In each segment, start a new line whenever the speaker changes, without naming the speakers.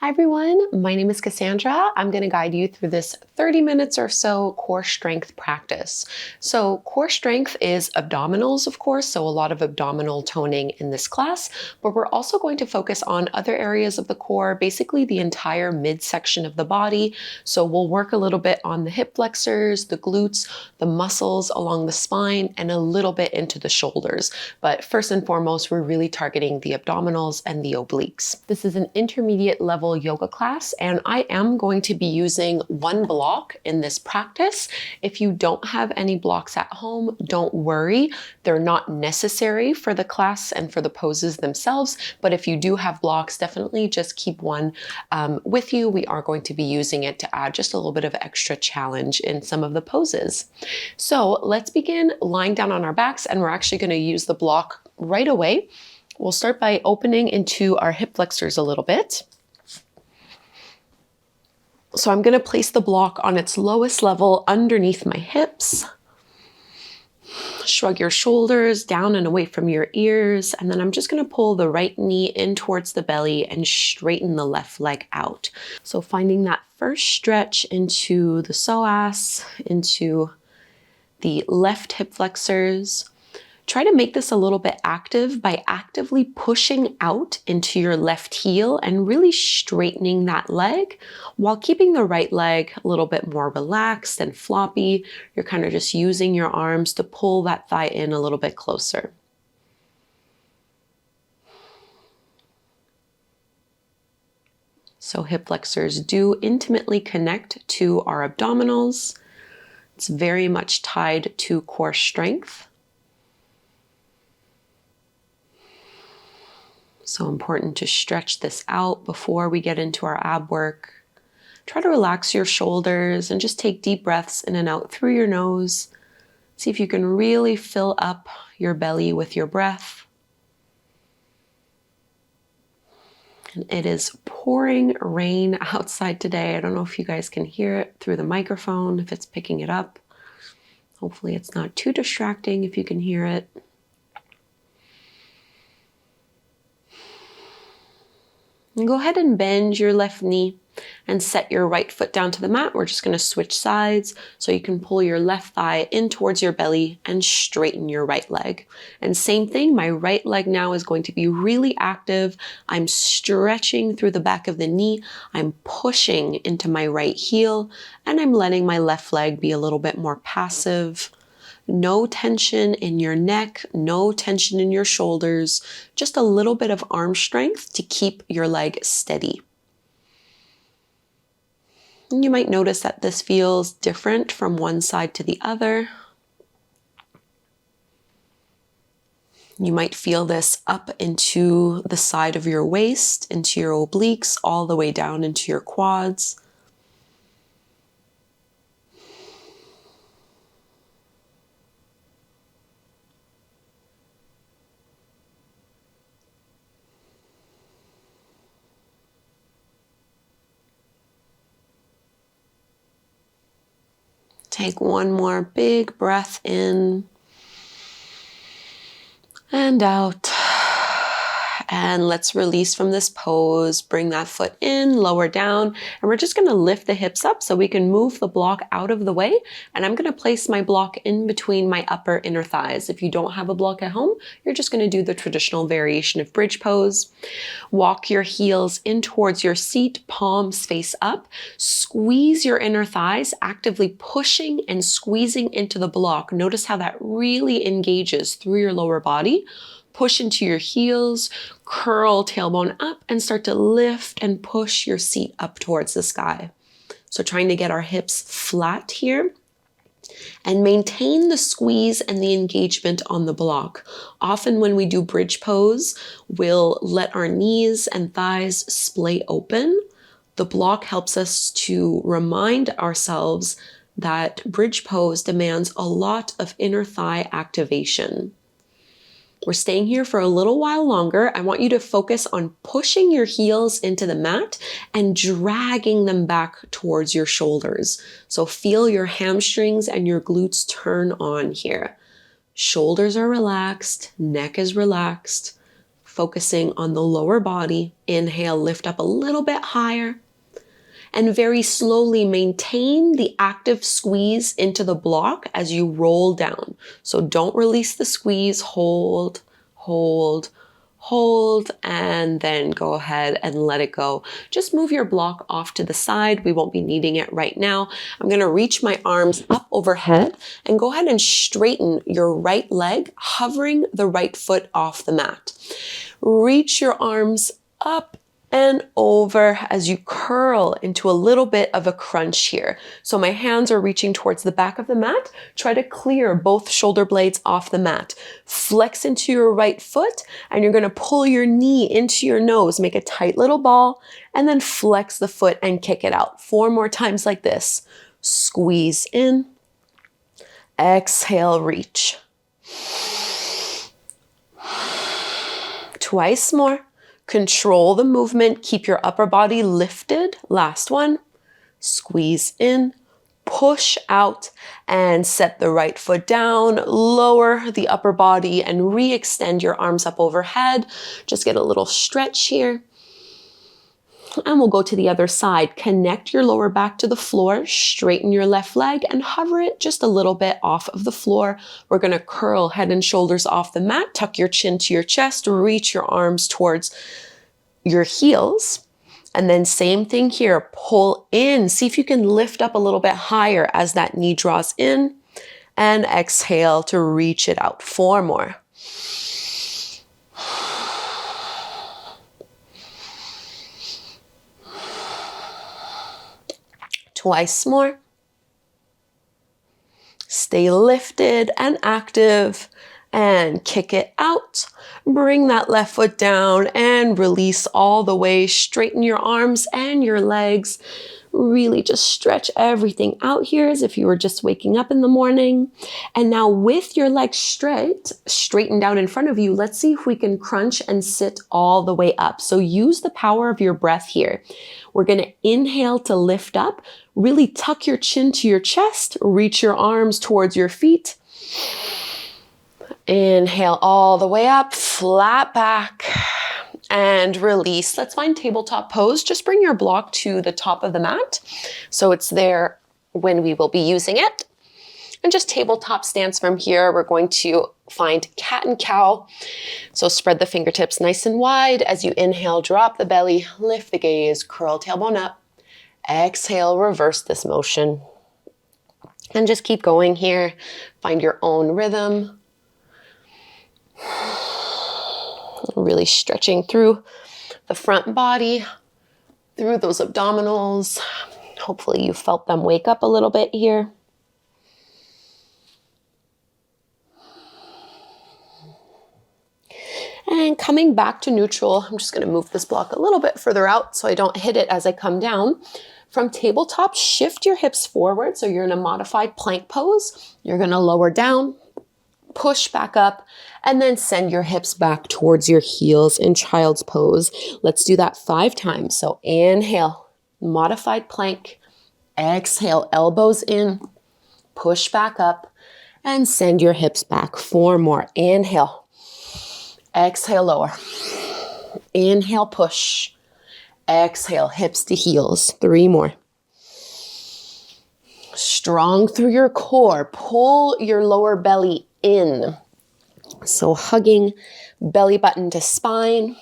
Hi everyone, my name is Cassandra. I'm going to guide you through this 30 minutes or so core strength practice. So core strength is abdominals, of course, so a lot of abdominal toning in this class, but we're also going to focus on other areas of the core, basically the entire midsection of the body. So we'll work a little bit on the hip flexors, the glutes, the muscles along the spine, and a little bit into the shoulders. But first and foremost, we're really targeting the abdominals and the obliques. This is an intermediate level yoga class, and I am going to be using one block in this practice. If you don't have any blocks at home, don't worry. They're not necessary for the class and for the poses themselves, but if you do have blocks, definitely just keep one with you. We are going to be using it to add just a little bit of extra challenge in some of the poses. So let's begin lying down on our backs, and we're actually going to use the block right away. We'll start by opening into our hip flexors a little bit. So I'm going to place the block on its lowest level underneath my hips. Shrug your shoulders down and away from your ears, and then I'm just going to pull the right knee in towards the belly and straighten the left leg out. So finding that first stretch into the psoas, into the left hip flexors. Try to make this a little bit active by actively pushing out into your left heel and really straightening that leg while keeping the right leg a little bit more relaxed and floppy. You're kind of just using your arms to pull that thigh in a little bit closer. So hip flexors do intimately connect to our abdominals. It's very much tied to core strength. So important to stretch this out before we get into our ab work. Try to relax your shoulders and just take deep breaths in and out through your nose. See if you can really fill up your belly with your breath. And it is pouring rain outside today. I don't know if you guys can hear it through the microphone, if it's picking it up. Hopefully it's not too distracting if you can hear it. And go ahead and bend your left knee and set your right foot down to the mat. We're just going to switch sides so you can pull your left thigh in towards your belly and straighten your right leg. And same thing, my right leg now is going to be really active. I'm stretching through the back of the knee. I'm pushing into my right heel, and I'm letting my left leg be a little bit more passive. No tension in your neck, no tension in your shoulders, just a little bit of arm strength to keep your leg steady. And you might notice that this feels different from one side to the other. You might feel this up into the side of your waist, into your obliques, all the way down into your quads. Take one more big breath in and out. And let's release from this pose. Bring that foot in, lower down, and we're just going to lift the hips up so we can move the block out of the way. And I'm going to place my block in between my upper inner thighs. If you don't have a block at home, you're just going to do the traditional variation of bridge pose. Walk your heels in towards your seat, palms face up. Squeeze your inner thighs, actively pushing and squeezing into the block. Notice how that really engages through your lower body. Push into your heels, curl tailbone up, and start to lift and push your seat up towards the sky. So trying to get our hips flat here and maintain the squeeze and the engagement on the block. Often when we do bridge pose, we'll let our knees and thighs splay open. The block helps us to remind ourselves that bridge pose demands a lot of inner thigh activation. We're staying here for a little while longer. I want you to focus on pushing your heels into the mat and dragging them back towards your shoulders. So feel your hamstrings and your glutes turn on here. Shoulders are relaxed, neck is relaxed. focusing on the lower body. Inhale, lift up a little bit higher. And very slowly maintain the active squeeze into the block as you roll down. So don't release the squeeze, hold, hold, hold, and then go ahead and let it go. Just move your block off to the side. We won't be needing it right now. I'm gonna reach my arms up overhead and go ahead and straighten your right leg, hovering the right foot off the mat. Reach your arms up and over as you curl into a little bit of a crunch here. So my hands are reaching towards the back of the mat. Try to clear both shoulder blades off the mat. Flex into your right foot, and you're gonna pull your knee into your nose, make a tight little ball, and then flex the foot and kick it out. 4 more times like this. Squeeze in, exhale, reach. Twice more. Control the movement, keep your upper body lifted. Last one, squeeze in, push out, and set the right foot down, lower the upper body, and re-extend your arms up overhead. Just get a little stretch here. And we'll go to the other side. Connect your lower back to the floor, straighten your left leg, and hover it just a little bit off of the floor. We're gonna curl head and shoulders off the mat, tuck your chin to your chest, reach your arms towards your heels. And then same thing here, pull in. See if you can lift up a little bit higher as that knee draws in, and exhale to reach it out. 4 more. Twice more. Stay lifted and active and kick it out. Bring that left foot down and release all the way. Straighten your arms and your legs. Really just stretch everything out here as if you were just waking up in the morning. And now with your legs straightened out in front of you, let's see if we can crunch and sit all the way up. So use the power of your breath here. We're gonna inhale to lift up. Really tuck your chin to your chest. Reach your arms towards your feet. Inhale all the way up, flat back. And release. Let's find tabletop pose. Just bring your block to the top of the mat so it's there when we will be using it. And just tabletop stance from here. We're going to find cat and cow. So spread the fingertips nice and wide. As you inhale, drop the belly, lift the gaze, curl tailbone up. Exhale, reverse this motion. And just keep going here. Find your own rhythm. Really stretching through the front body, through those abdominals. Hopefully you felt them wake up a little bit here. And coming back to neutral, I'm just going to move this block a little bit further out so I don't hit it as I come down. From tabletop, shift your hips forward. So you're in a modified plank pose. You're going to lower down, push back up, and then send your hips back towards your heels in child's pose. Let's do that 5 times. So inhale, modified plank. Exhale, elbows in, push back up, and send your hips back. 4 more. Inhale, exhale, lower. Inhale, push. Exhale, hips to heels. 3 more. Strong through your core. Pull your lower belly in. So hugging belly button to spine.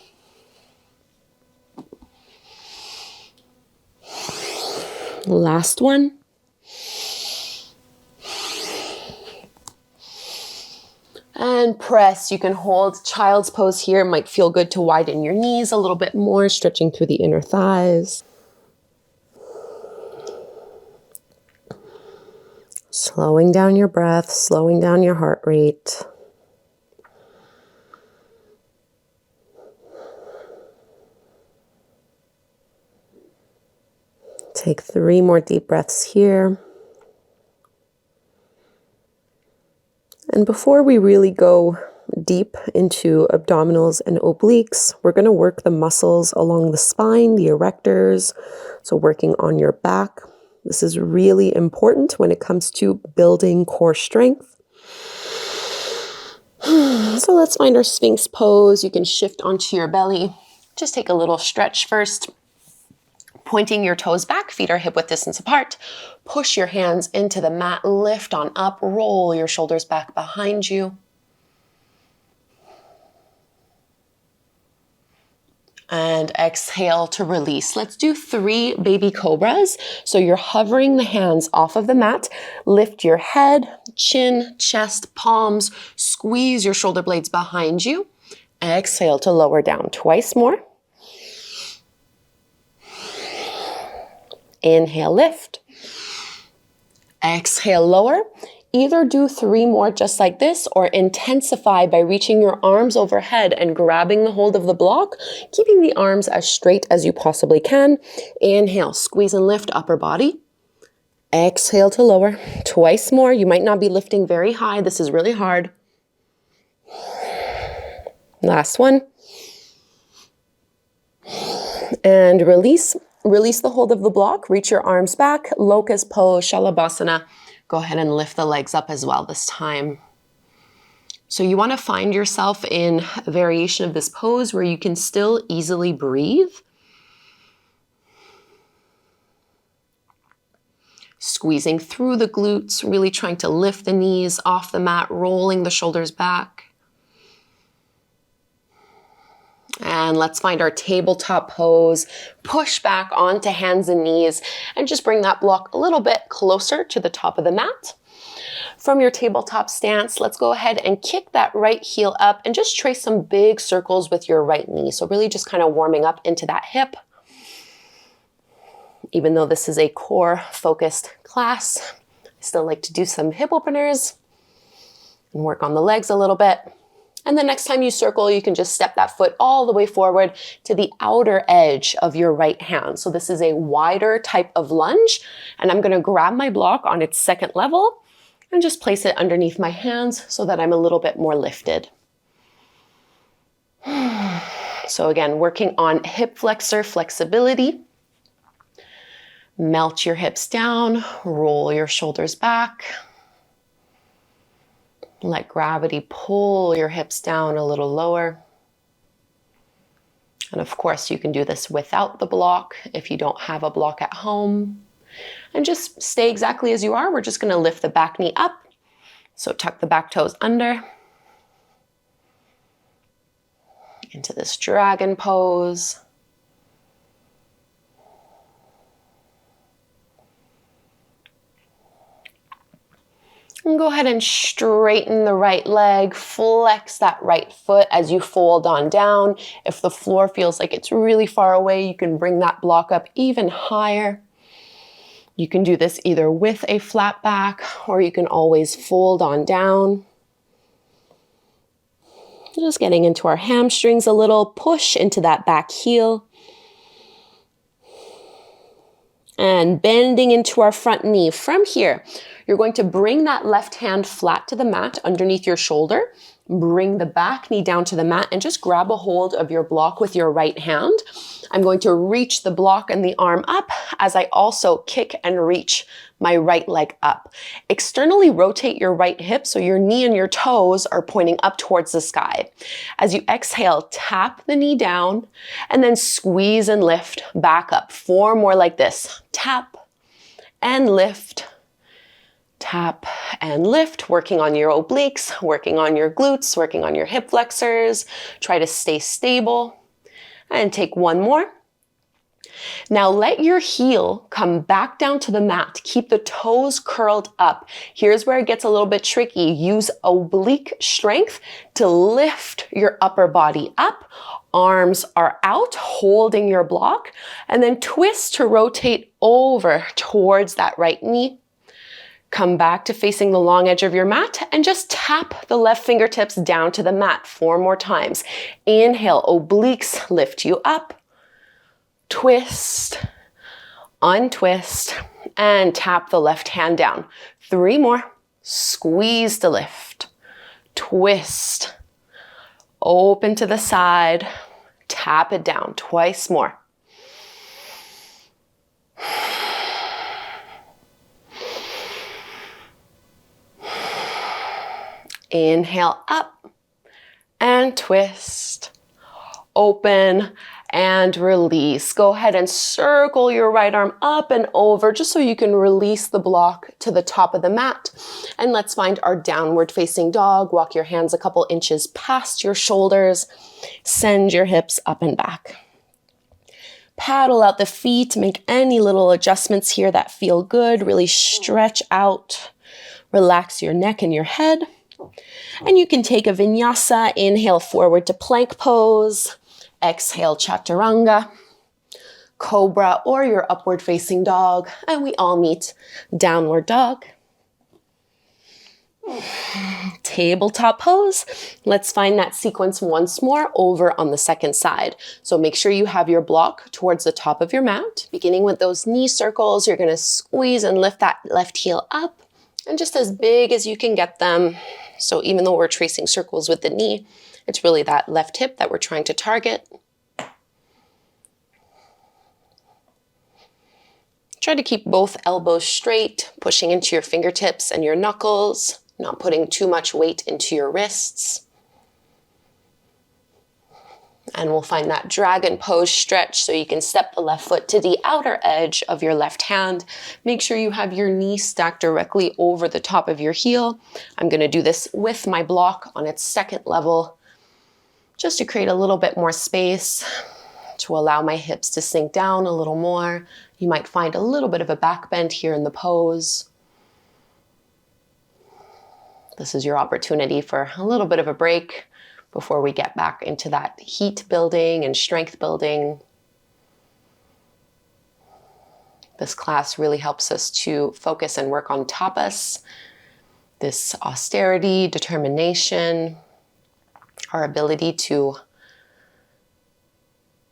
Last one. And press. You can hold child's pose here. It might feel good to widen your knees a little bit more, stretching through the inner thighs. Slowing down your breath, slowing down your heart rate. Take 3 more deep breaths here. And before we really go deep into abdominals and obliques, we're going to work the muscles along the spine, the erectors, so working on your back. This is really important when it comes to building core strength. So let's find our Sphinx pose. You can shift onto your belly. Just take a little stretch first. Pointing your toes back, feet are hip-width distance apart. Push your hands into the mat, lift on up, roll your shoulders back behind you. And exhale to release. Let's do 3 baby cobras. So you're hovering the hands off of the mat. Lift your head, chin, chest, palms. Squeeze your shoulder blades behind you. Exhale to lower down. Twice more. Inhale, lift. Exhale, lower. Either do 3 more just like this or intensify by reaching your arms overhead and grabbing the hold of the block, keeping the arms as straight as you possibly can. Inhale, squeeze and lift upper body. Exhale to lower. Twice more. You might not be lifting very high. This is really hard. Last one. And release. Release the hold of the block. Reach your arms back. Locust pose, Shalabhasana. Go ahead and lift the legs up as well this time. So you want to find yourself in a variation of this pose where you can still easily breathe. Squeezing through the glutes, really trying to lift the knees off the mat, rolling the shoulders back. And let's find our tabletop pose. Push back onto hands and knees and just bring that block a little bit closer to the top of the mat. From your tabletop stance, let's go ahead and kick that right heel up and just trace some big circles with your right knee. So really just kind of warming up into that hip. Even though this is a core focused class, I still like to do some hip openers and work on the legs a little bit. And the next time you circle, you can just step that foot all the way forward to the outer edge of your right hand. So this is a wider type of lunge, and I'm gonna grab my block on its second level and just place it underneath my hands so that I'm a little bit more lifted. So again, working on hip flexor flexibility. Melt your hips down, roll your shoulders back. Let gravity pull your hips down a little lower. And of course, you can do this without the block if you don't have a block at home. And just stay exactly as you are. We're just going to lift the back knee up. So tuck the back toes under. Into this dragon pose. And go ahead and straighten the right leg, flex that right foot as you fold on down. If the floor feels like it's really far away, you can bring that block up even higher. You can do this either with a flat back or you can always fold on down. Just getting into our hamstrings a little, push into that back heel. And bending into our front knee. From here, you're going to bring that left hand flat to the mat underneath your shoulder. Bring the back knee down to the mat and just grab a hold of your block with your right hand. I'm going to reach the block and the arm up as I also kick and reach my right leg up. Externally rotate your right hip so your knee and your toes are pointing up towards the sky. As you exhale, tap the knee down and then squeeze and lift back up. 4 more like this. Tap and lift. Tap and lift, working on your obliques, working on your glutes, working on your hip flexors. Try to stay stable. And take 1 more. Now let your heel come back down to the mat. Keep the toes curled up. Here's where it gets a little bit tricky. Use oblique strength to lift your upper body up. Arms are out, holding your block, and then twist to rotate over towards that right knee. Come back to facing the long edge of your mat and just tap the left fingertips down to the mat 4 more times. Inhale, obliques lift you up. Twist, untwist, and tap the left hand down. 3 more. Squeeze to lift. Twist. Open to the side. Tap it down. Twice more. Inhale up and twist. Open and release. Go ahead and circle your right arm up and over just so you can release the block to the top of the mat. And let's find our downward facing dog. Walk your hands a couple inches past your shoulders. Send your hips up and back. Paddle out the feet. Make any little adjustments here that feel good. Really stretch out. Relax your neck and your head. And you can take a vinyasa. Inhale forward to plank pose. Exhale, chaturanga, cobra, or your upward facing dog. And we all meet downward dog. Tabletop pose. Let's find that sequence once more over on the second side. So make sure you have your block towards the top of your mat. Beginning with those knee circles, you're going to squeeze and lift that left heel up. And just as big as you can get them. So even though we're tracing circles with the knee, it's really that left hip that we're trying to target. Try to keep both elbows straight, pushing into your fingertips and your knuckles, not putting too much weight into your wrists. And we'll find that dragon pose stretch so you can step the left foot to the outer edge of your left hand. Make sure you have your knee stacked directly over the top of your heel. I'm going to do this with my block on its second level, just to create a little bit more space, to allow my hips to sink down a little more. You might find a little bit of a back bend here in the pose. This is your opportunity for a little bit of a break before we get back into that heat building and strength building. This class really helps us to focus and work on tapas, this austerity, determination, our ability to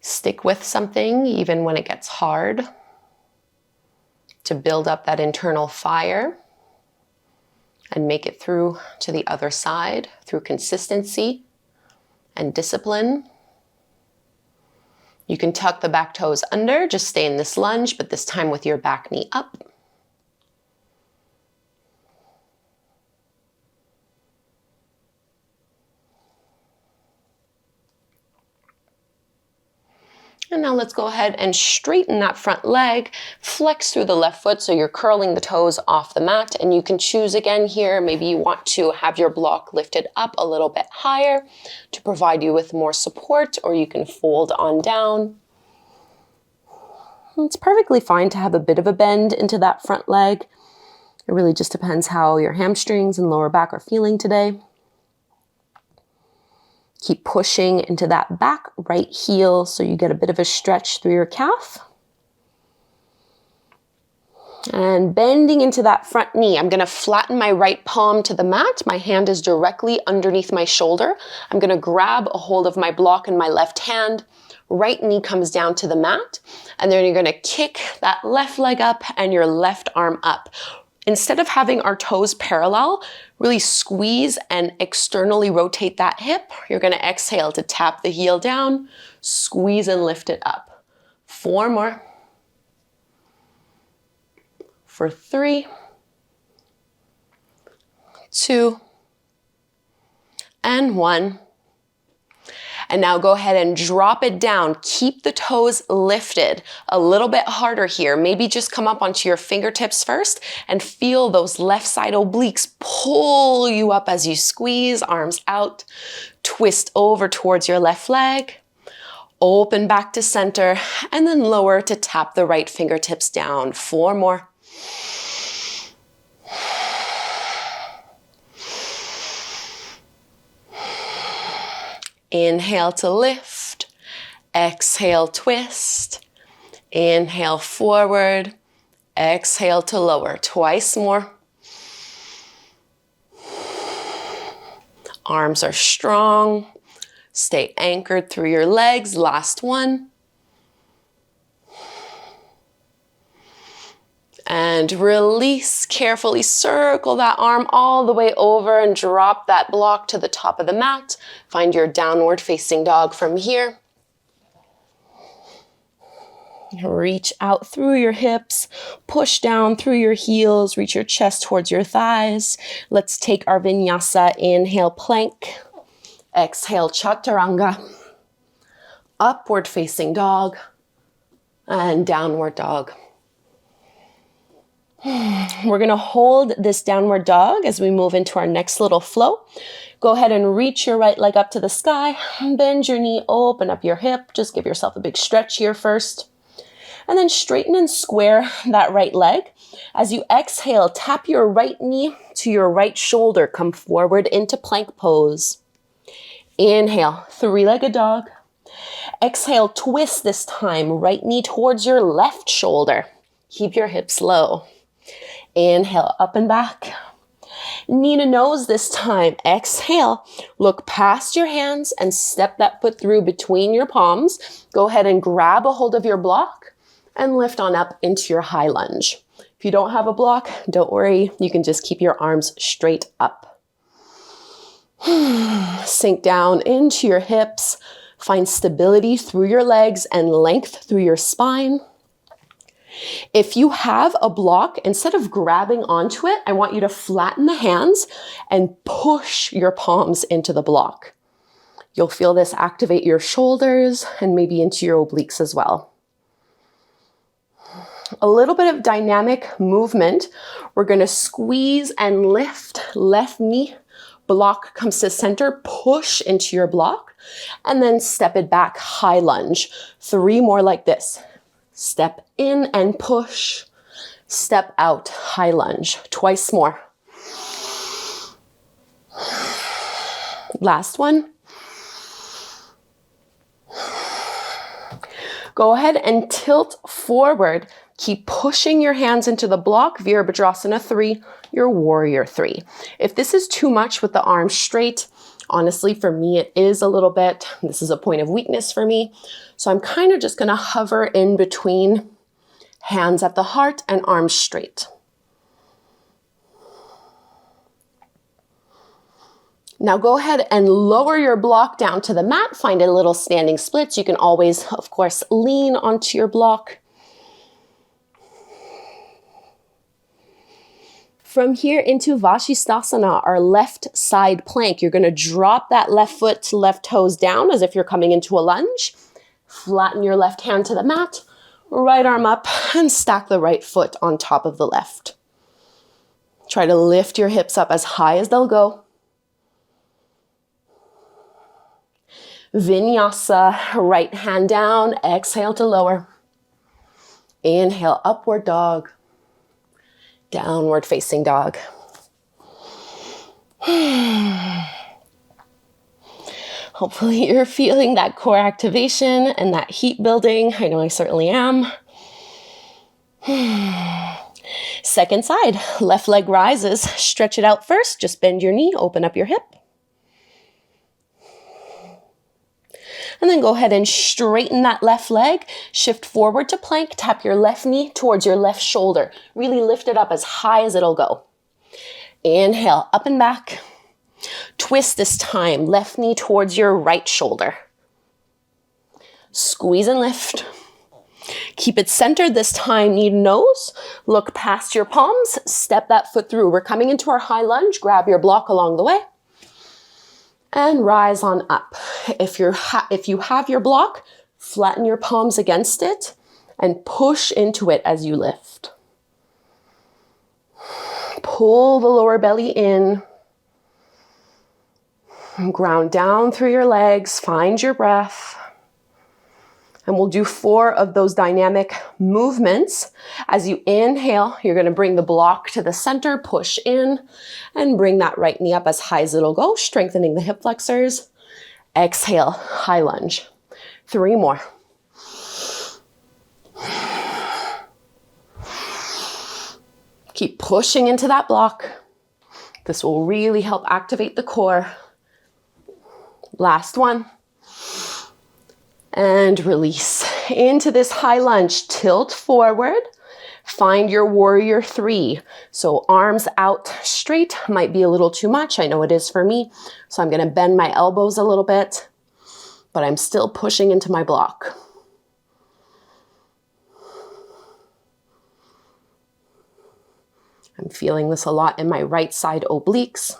stick with something even when it gets hard, to build up that internal fire and make it through to the other side through consistency and discipline. You can tuck the back toes under, just stay in this lunge, but this time with your back knee up. And now let's go ahead and straighten that front leg, flex through the left foot so you're curling the toes off the mat. And you can choose again here, maybe you want to have your block lifted up a little bit higher to provide you with more support, or you can fold on down. It's perfectly fine to have a bit of a bend into that front leg. It really just depends how your hamstrings and lower back are feeling today. Keep pushing into that back right heel so you get a bit of a stretch through your calf. And bending into that front knee. I'm going to flatten my right palm to the mat. My hand is directly underneath my shoulder. I'm going to grab a hold of my block in my left hand. Right knee comes down to the mat. And then you're going to kick that left leg up and your left arm up. Instead of having our toes parallel, really squeeze and externally rotate that hip. You're going to exhale to tap the heel down, squeeze and lift it up. 4 more. For 3, 2, and 1. And now go ahead and drop it down. Keep the toes lifted a little bit harder here. Maybe just come up onto your fingertips first and feel those left side obliques pull you up as you squeeze, arms out. Twist over towards your left leg. Open back to center and then lower to tap the right fingertips down. 4 more. Inhale to lift, exhale, twist, inhale forward, exhale to lower. Twice more. Arms are strong. Stay anchored through your legs. Last one. And release, carefully circle that arm all the way over and drop that block to the top of the mat. Find your downward facing dog from here. Reach out through your hips, push down through your heels, reach your chest towards your thighs. Let's take our vinyasa. Inhale, plank. Exhale, chaturanga. Upward facing dog and downward dog. We're gonna hold this downward dog as we move into our next little flow. Go ahead and reach your right leg up to the sky. Bend your knee, open up your hip. Just give yourself a big stretch here first. And then straighten and square that right leg. As you exhale, tap your right knee to your right shoulder. Come forward into plank pose. Inhale, three-legged dog. Exhale, twist this time. Right knee towards your left shoulder. Keep your hips low. Inhale, up and back. Knee to nose this time. Exhale, look past your hands and step that foot through between your palms. Go ahead and grab a hold of your block and lift on up into your high lunge. If you don't have a block, don't worry. You can just keep your arms straight up. Sink down into your hips. Find stability through your legs and length through your spine. If you have a block, instead of grabbing onto it, I want you to flatten the hands and push your palms into the block. You'll feel this activate your shoulders and maybe into your obliques as well. A little bit of dynamic movement. We're gonna squeeze and lift, left knee, block comes to center, push into your block, and then step it back, high lunge. 3 more like this. Step in and push, step out, high lunge. Twice more. Last one. Go ahead and tilt forward. Keep pushing your hands into the block, Virabhadrasana 3, your warrior 3. If this is too much with the arms straight, honestly, for me, it is a little bit. This is a point of weakness for me. So I'm kind of just gonna hover in between hands at the heart and arms straight. Now go ahead and lower your block down to the mat. Find a little standing splits. You can always, of course, lean onto your block. From here into Vashisthasana, our left side plank. You're gonna drop that left foot to left toes down as if you're coming into a lunge. Flatten your left hand to the mat, right arm up, and stack the right foot on top of the left. Try to lift your hips up as high as they'll go. Vinyasa, right hand down, exhale to lower. Inhale, upward dog. Downward facing dog. Hopefully you're feeling that core activation and that heat building. I know I certainly am. Second side, left leg rises. Stretch it out first. Just bend your knee, open up your hip. And then go ahead and straighten that left leg. Shift forward to plank. Tap your left knee towards your left shoulder. Really lift it up as high as it'll go. Inhale, up and back. Twist this time, left knee towards your right shoulder. Squeeze and lift. Keep it centered this time, knee to nose. Look past your palms, step that foot through. We're coming into our high lunge. Grab your block along the way. And rise on up. If you have your block, flatten your palms against it and push into it as you lift. Pull the lower belly in. Ground down through your legs, find your breath. And we'll do 4 of those dynamic movements. As you inhale, you're gonna bring the block to the center, push in, and bring that right knee up as high as it'll go, strengthening the hip flexors. Exhale, high lunge. 3 more. Keep pushing into that block. This will really help activate the core. Last one. And release. Into this high lunge, tilt forward. Find your warrior 3. So arms out straight might be a little too much. I know it is for me. So I'm gonna bend my elbows a little bit, but I'm still pushing into my block. I'm feeling this a lot in my right side obliques.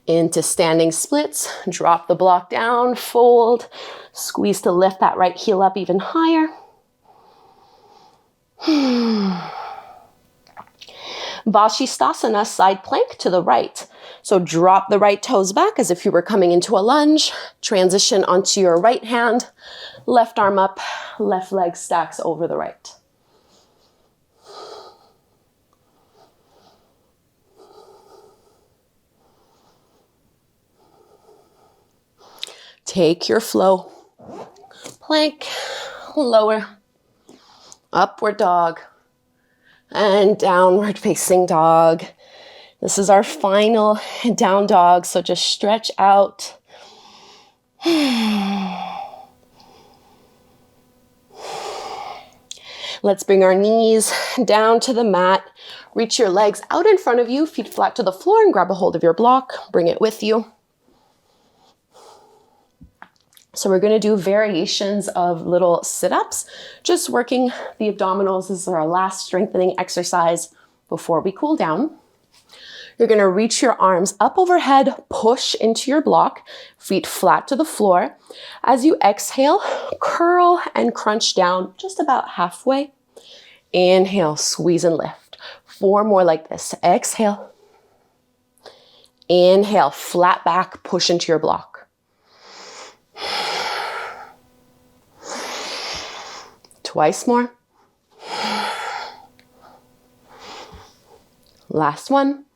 Into standing splits, drop the block down, fold, squeeze to lift that right heel up even higher. Vashisthasana, side plank to the right. So drop the right toes back as if you were coming into a lunge. Transition onto your right hand, left arm up, left leg stacks over the right. Take your flow. Plank, lower, upward dog, and downward facing dog. This is our final down dog, so just stretch out. Let's bring our knees down to the mat. Reach your legs out in front of you, feet flat to the floor, and grab a hold of your block. Bring it with you. So we're going to do variations of little sit-ups, just working the abdominals. This is our last strengthening exercise before we cool down. You're going to reach your arms up overhead, push into your block, feet flat to the floor. As you exhale, curl and crunch down just about halfway. Inhale, squeeze and lift. 4 more like this. Exhale. Inhale, flat back, push into your block. Twice more. Last one.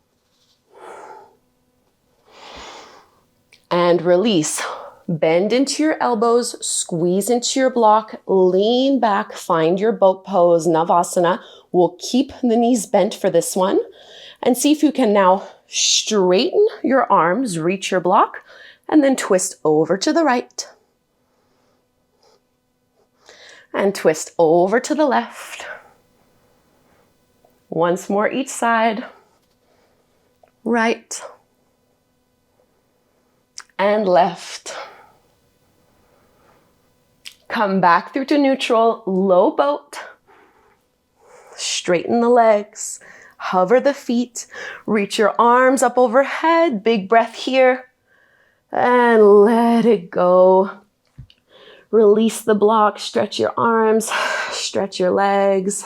And release. Bend into your elbows, squeeze into your block, lean back, find your boat pose, Navasana. We'll keep the knees bent for this one. And see if you can now straighten your arms, reach your block, and then twist over to the right. And twist over to the left. Once more each side. Right. And left. Come back through to neutral, low boat. Straighten the legs. Hover the feet. Reach your arms up overhead. Big breath here. And let it go. Release the block, stretch your arms, stretch your legs.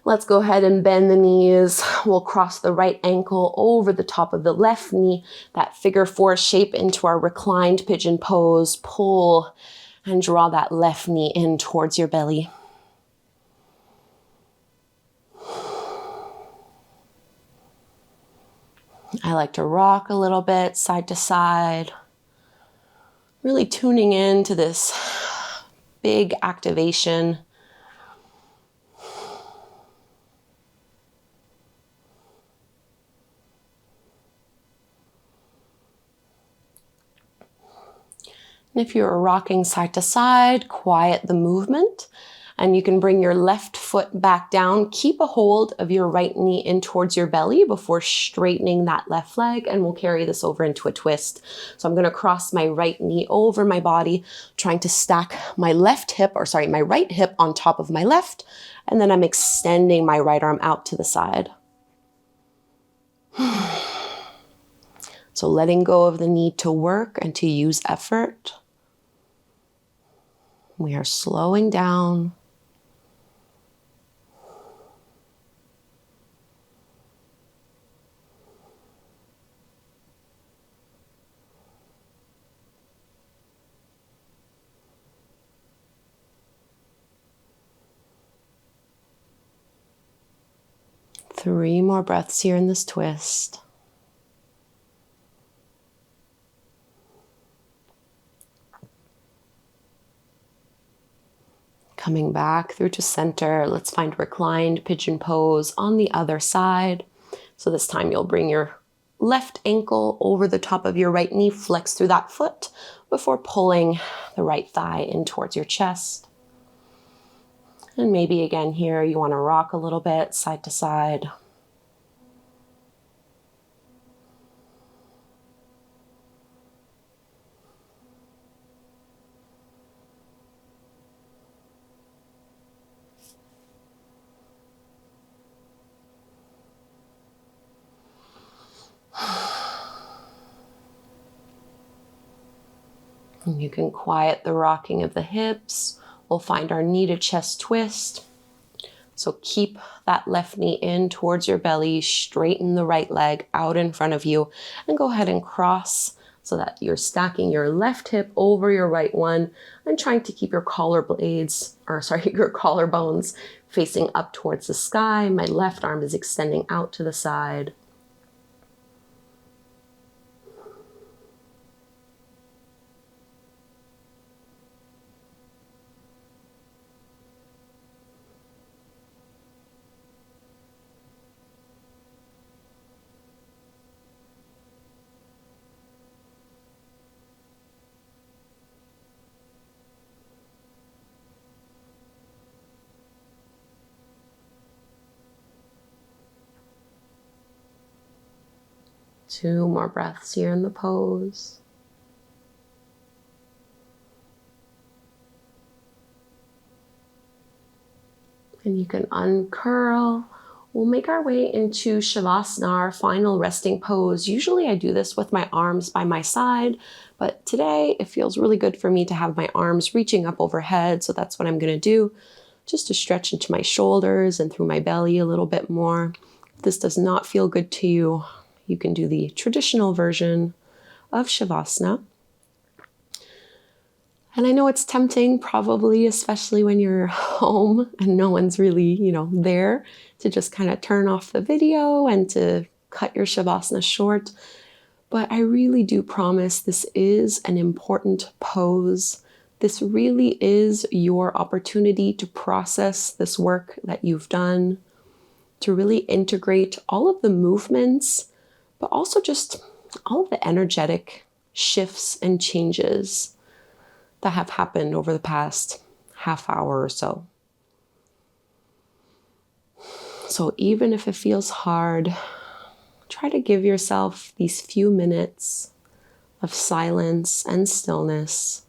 Let's go ahead and bend the knees. We'll cross the right ankle over the top of the left knee, that figure 4 shape into our reclined pigeon pose. Pull and draw that left knee in towards your belly. I like to rock a little bit, side to side, really tuning in to this big activation. And if you're rocking side to side, quiet the movement. And you can bring your left foot back down. Keep a hold of your right knee in towards your belly before straightening that left leg. And we'll carry this over into a twist. So I'm going to cross my right knee over my body, trying to stack my right hip on top of my left. And then I'm extending my right arm out to the side. So letting go of the need to work and to use effort. We are slowing down. Three more breaths here in this twist. Coming back through to center. Let's find reclined pigeon pose on the other side. So this time you'll bring your left ankle over the top of your right knee, flex through that foot before pulling the right thigh in towards your chest. And maybe again here, you want to rock a little bit side to side. And you can quiet the rocking of the hips. We'll find our knee to chest twist. So keep that left knee in towards your belly, straighten the right leg out in front of you, and go ahead and cross so that you're stacking your left hip over your right one and trying to keep your your collarbones facing up towards the sky. My left arm is extending out to the side. Two more breaths here in the pose. And you can uncurl. We'll make our way into Shavasana, our final resting pose. Usually I do this with my arms by my side, but today it feels really good for me to have my arms reaching up overhead. So that's what I'm going to do, just to stretch into my shoulders and through my belly a little bit more. If this does not feel good to you, you can do the traditional version of Shavasana. And I know it's tempting, probably, especially when you're home and no one's really, there, to just kind of turn off the video and to cut your Shavasana short. But I really do promise this is an important pose. This really is your opportunity to process this work that you've done, to really integrate all of the movements, but also just all of the energetic shifts and changes that have happened over the past half hour or so. So even if it feels hard, try to give yourself these few minutes of silence and stillness,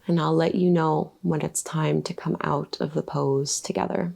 and I'll let you know when it's time to come out of the pose together.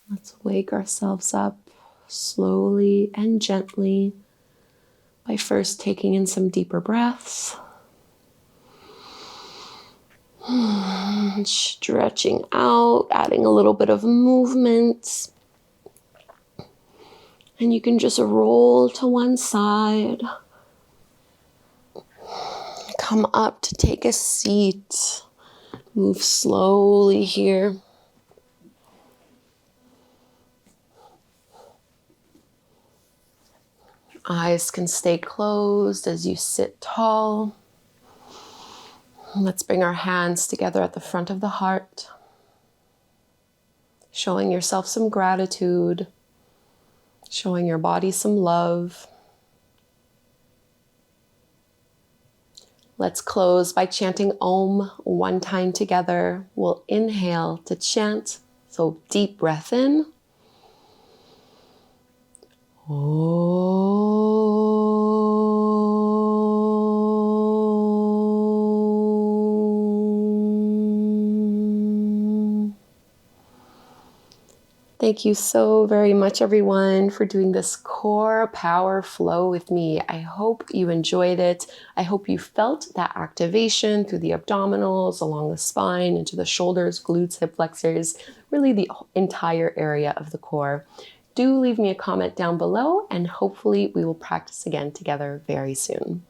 Let's wake ourselves up slowly and gently by first taking in some deeper breaths. Stretching out, adding a little bit of movement. And you can just roll to one side. Come up to take a seat. Move slowly here. Eyes can stay closed as you sit tall. Let's bring our hands together at the front of the heart, showing yourself some gratitude, showing your body some love. Let's close by chanting Om one time together. We'll inhale to chant. So deep breath in. Thank you so very much, everyone, for doing this core power flow with me. I hope you enjoyed it. I hope you felt that activation through the abdominals, along the spine, into the shoulders, glutes, hip flexors, really the entire area of the core. Do leave me a comment down below, and hopefully we will practice again together very soon.